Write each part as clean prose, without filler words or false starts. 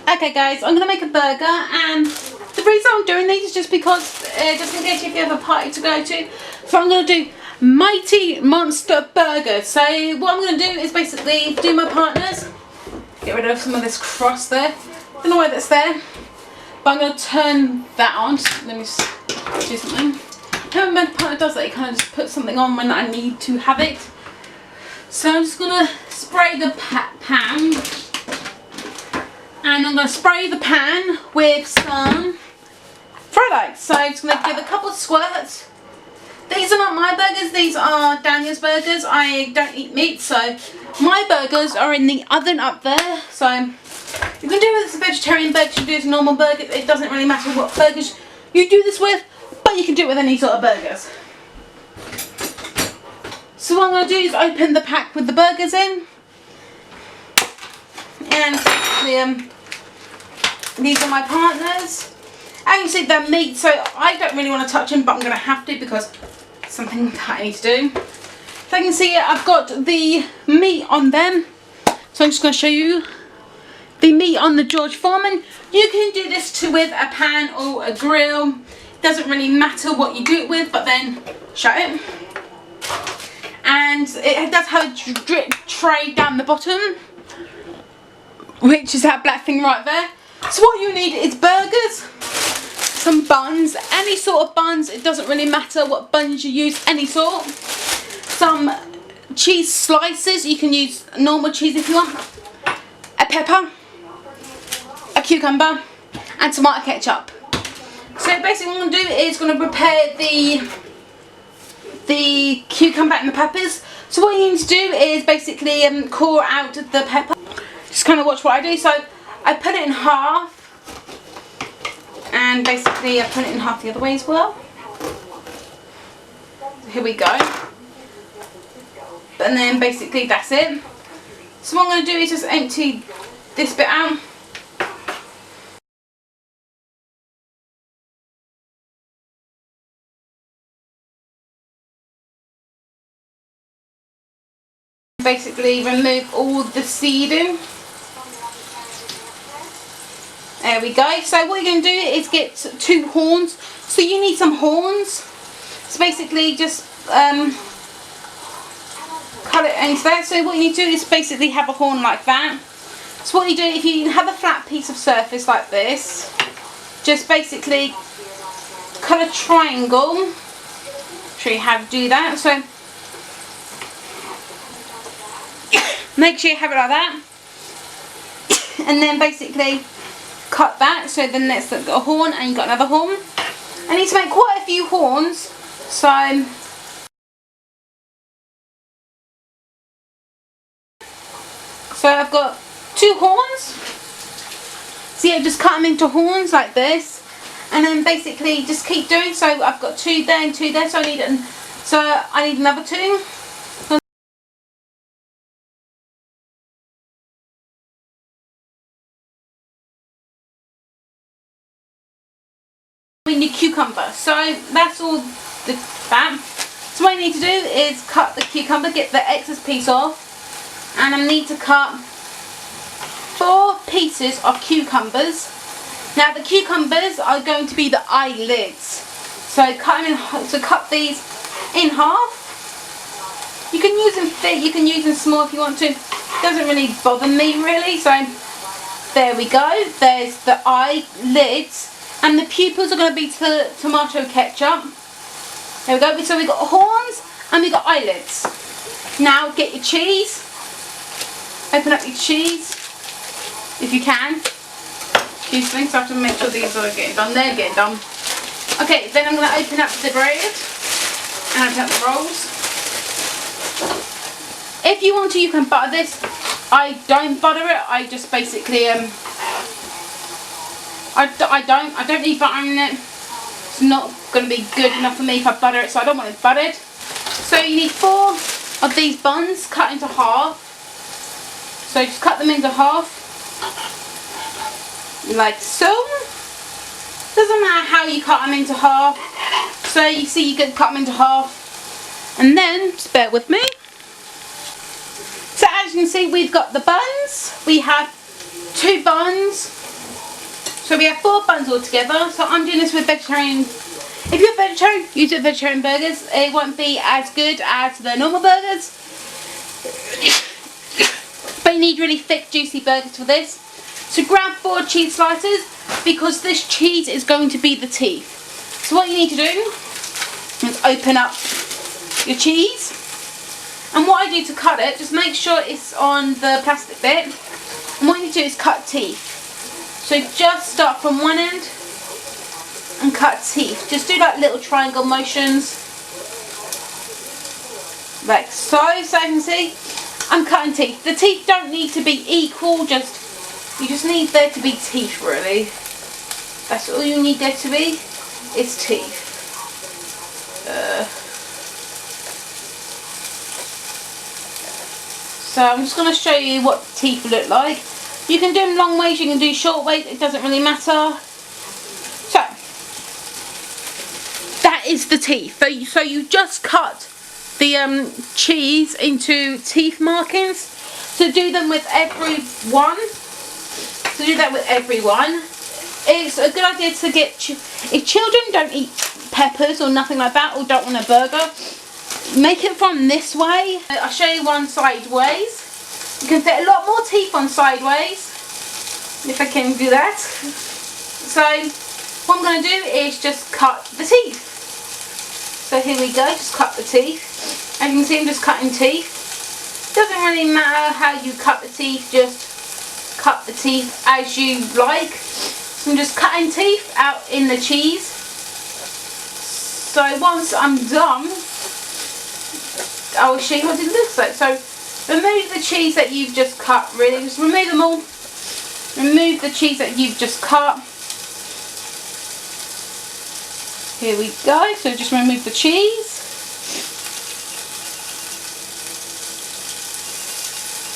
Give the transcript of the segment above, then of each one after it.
Okay guys, I'm going to make a burger, and the reason I'm doing these is just because, just in case if you have a party to go to, so I'm going to do Mighty Monster Burgers. So what I'm going to do is basically do my partners, get rid of some of this cross there, don't know why that's there, but I'm going to turn that on. Let me just do something. When my partner does that, he kind of just puts something on when I need to have it. So I'm just going to spray the pan. And I'm going to spray the pan with some fried eggs. So I'm just going to give a couple of squirts. These are not my burgers, these are Daniel's burgers. I don't eat meat, so my burgers are in the oven up there. So you can do this with a vegetarian burger, you can do this with normal burgers. It doesn't really matter what burgers you do this with, but you can do it with any sort of burgers. So what I'm going to do is open the pack with the burgers in. And basically, these are my partners. As you can see, they're meat, so I don't really want to touch them, but I'm going to have to because it's something that I need to do. So you can see I've got the meat on them. So I'm just going to show you the meat on the George Foreman. You can do this with a pan or a grill. It doesn't really matter what you do it with, but then shut it. And it does have a drip tray down the bottom, which is that black thing right there. So what you need is burgers, some buns, any sort of buns, it doesn't really matter what buns you use, any sort. Some cheese slices, you can use normal cheese if you want, a pepper, a cucumber, and tomato ketchup. So basically what I'm going to do is going to prepare the cucumber and the peppers. So what you need to do is basically core out the pepper. Just kind of watch what I do. So I put it in half, and basically I put it in half the other way as well. Here we go. And then basically that's it. So what I'm going to do is just empty this bit out. Basically remove all the seeding. There we go. So what you're going to do is get 2 horns. So you need some horns. So basically just cut it into that. So what you need to do is basically have a horn like that. So what you do, if you have a flat piece of surface like this, just basically cut a triangle. Show you how to do that. So make sure you have it like that. And then basically cut that, so then let's got a horn and you've got another horn. I need to make quite a few horns, so I've got 2 horns. So yeah, just cut them into horns like this, and then basically just keep doing. So I've got 2 there and 2 there, so I need another 2. We need cucumber, so that's all that. So what I need to do is cut the cucumber, get the excess piece off, and I need to cut 4 pieces of cucumbers. Now the cucumbers are going to be the eyelids, so cut these in half. You can use them thick, you can use them small if you want to. It doesn't really bother me really. So there we go. There's the eyelids. And the pupils are going to be tomato ketchup. There we go. So we've got horns and we've got eyelids. Now get your cheese. Open up your cheese if you can. Excuse me, so I have to make sure these are getting done. They're getting done. Okay, then I'm going to open up the bread and open up the rolls. If you want to, you can butter this. I don't butter it. I just basically I don't need butter in it. It's not going to be good enough for me if I butter it, so I don't want it buttered. So you need 4 of these buns cut into half. So just cut them into half, like so. Doesn't matter how you cut them into half. So you see you can cut them into half, and then just bear with me. So as you can see, we've got the buns. We have 2 buns. So we have 4 buns all together. So I'm doing this with vegetarian. If you're vegetarian, use the vegetarian burgers. It won't be as good as the normal burgers. But you need really thick, juicy burgers for this. So grab 4 cheese slices because this cheese is going to be the teeth. So what you need to do is open up your cheese. And what I do to cut it, just make sure it's on the plastic bit. And what you need to do is cut teeth. So just start from one end and cut teeth. Just do like little triangle motions. Like so you can see, I'm cutting teeth. The teeth don't need to be equal, you just need there to be teeth really. That's all you need there to be, is teeth. So I'm just going to show you what the teeth look like. You can do them long ways, you can do short ways, it doesn't really matter. So, that is the teeth. So you just cut the cheese into teeth markings. So do them with everyone. So do that with everyone. It's a good idea to get, if children don't eat peppers or nothing like that, or don't want a burger, make it from this way. I'll show you one sideways. You can fit a lot more teeth on sideways, if I can do that. So what I'm going to do is just cut the teeth. So here we go, just cut the teeth. As you can see, I'm just cutting teeth. Doesn't really matter how you cut the teeth, just cut the teeth as you like. So I'm just cutting teeth out in the cheese. So once I'm done, I will show you what it looks like. So remove the cheese that you've just cut, really. Just remove them all. Remove the cheese that you've just cut. Here we go. So just remove the cheese.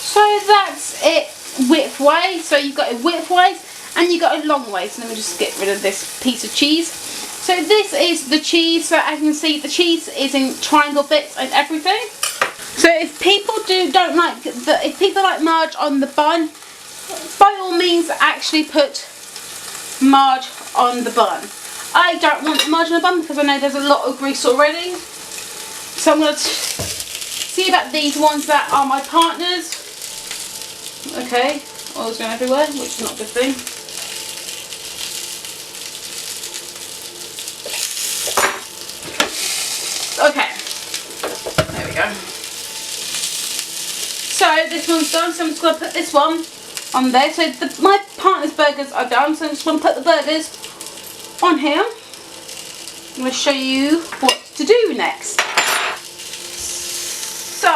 So that's it widthwise. So you've got it widthwise and you've got it longways. So let me just get rid of this piece of cheese. So this is the cheese. So as you can see, the cheese is in triangle bits and everything. So if people if people like marge on the bun, by all means actually put marge on the bun. I don't want marge on the bun because I know there's a lot of grease already. So I'm going to see about these ones that are my partners. Okay, oil's going everywhere, which is not a good thing. Okay, there we go. So this one's done, so I'm just going to put this one on there. So my partner's burgers are done, so I'm just going to put the burgers on here. I'm going to show you what to do next. So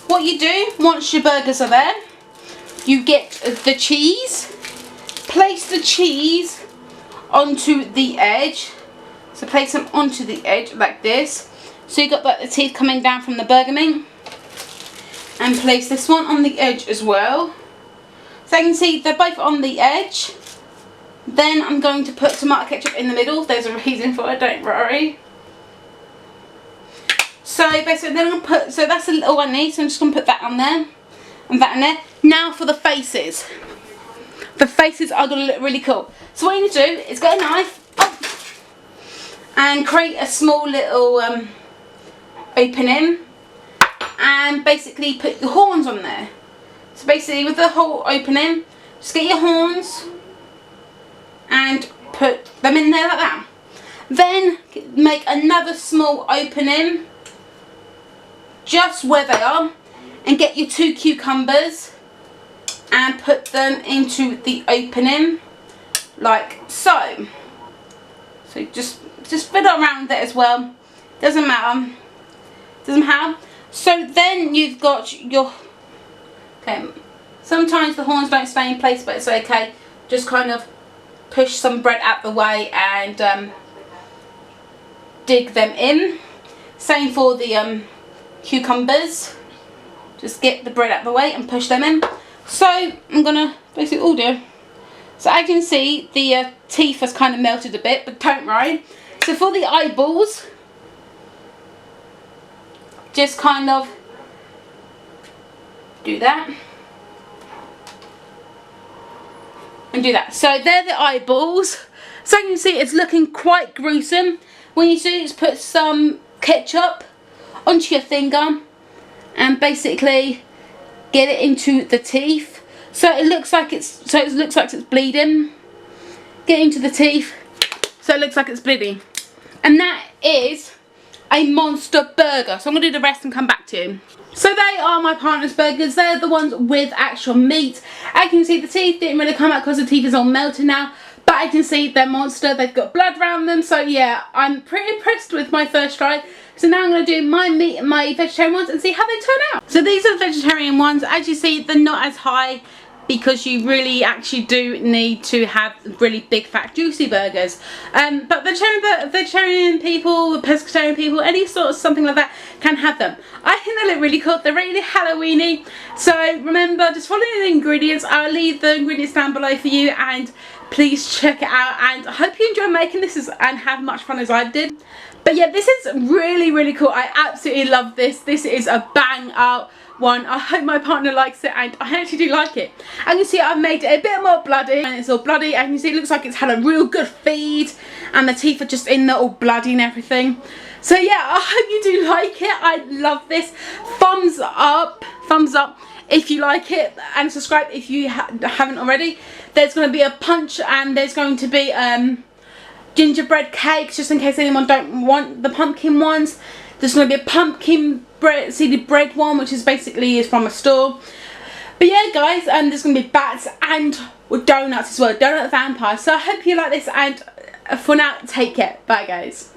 what you do once your burgers are there, you get the cheese, place the cheese onto the edge. So place them onto the edge like this. So you got like the teeth coming down from the burger meat. And place this one on the edge as well. So you can see they're both on the edge. Then I'm going to put tomato ketchup in the middle. There's a reason for it, don't worry. So basically then I'm going to put, so that's a little one there, so I'm just going to put that on there. And that in there. Now for the faces. The faces are going to look really cool. So what you need to do is get a knife. And create a small little opening. And basically put your horns on there. So basically with the whole opening, just get your horns and put them in there like that. Then make another small opening just where they are and get your 2 cucumbers and put them into the opening like so. So just fiddle around with it as well. Doesn't matter. Doesn't matter. So then you've got your, okay, sometimes the horns don't stay in place, but it's okay. Just kind of push some bread out the way and dig them in. Same for the cucumbers. Just get the bread out the way and push them in. So I'm gonna basically all do. So as you can see, the teeth has kind of melted a bit, but don't worry. So for the eyeballs, just kind of do that. and do that. So they're the eyeballs. So you can see it's looking quite gruesome. What you do is put some ketchup onto your finger and basically get it into the teeth. So it looks like it's bleeding. Get into the teeth so it looks like it's bleeding. And that is a monster burger. So I'm gonna do the rest and come back to you. So they are my partner's burgers. They're the ones with actual meat. As you can see, the teeth didn't really come out because the teeth is all melted now. But I can see they're monster. They've got blood around them. So yeah, I'm pretty impressed with my first try. So now I'm going to do my meat and my vegetarian ones and see how they turn out. So these are the vegetarian ones. As you see, they're not as high because you really actually do need to have really big, fat, juicy burgers. But vegetarian people, pescatarian people, any sort of something like that can have them. I think they look really cool. They're really Halloweeny. So remember, just follow the ingredients. I'll leave the ingredients down below for you, and please check it out. And I hope you enjoy making this and have much fun as I did. But yeah, this is really, really cool. I absolutely love this. This is a bang up one. I hope my partner likes it, and I actually do like it. And you can see I've made it a bit more bloody, and it's all bloody, and you see it looks like it's had a real good feed, and the teeth are just in there all bloody and everything. So yeah, I hope you do like it. I love this. Thumbs up if you like it, and subscribe if you haven't already. There's going to be a punch, and there's going to be gingerbread cakes, just in case anyone don't want the pumpkin ones. There's going to be a pumpkin bread, seeded bread one, which is basically from a store. But yeah, guys, there's going to be bats and donuts as well, donut vampire. So I hope you like this, and for now, take care. Bye, guys.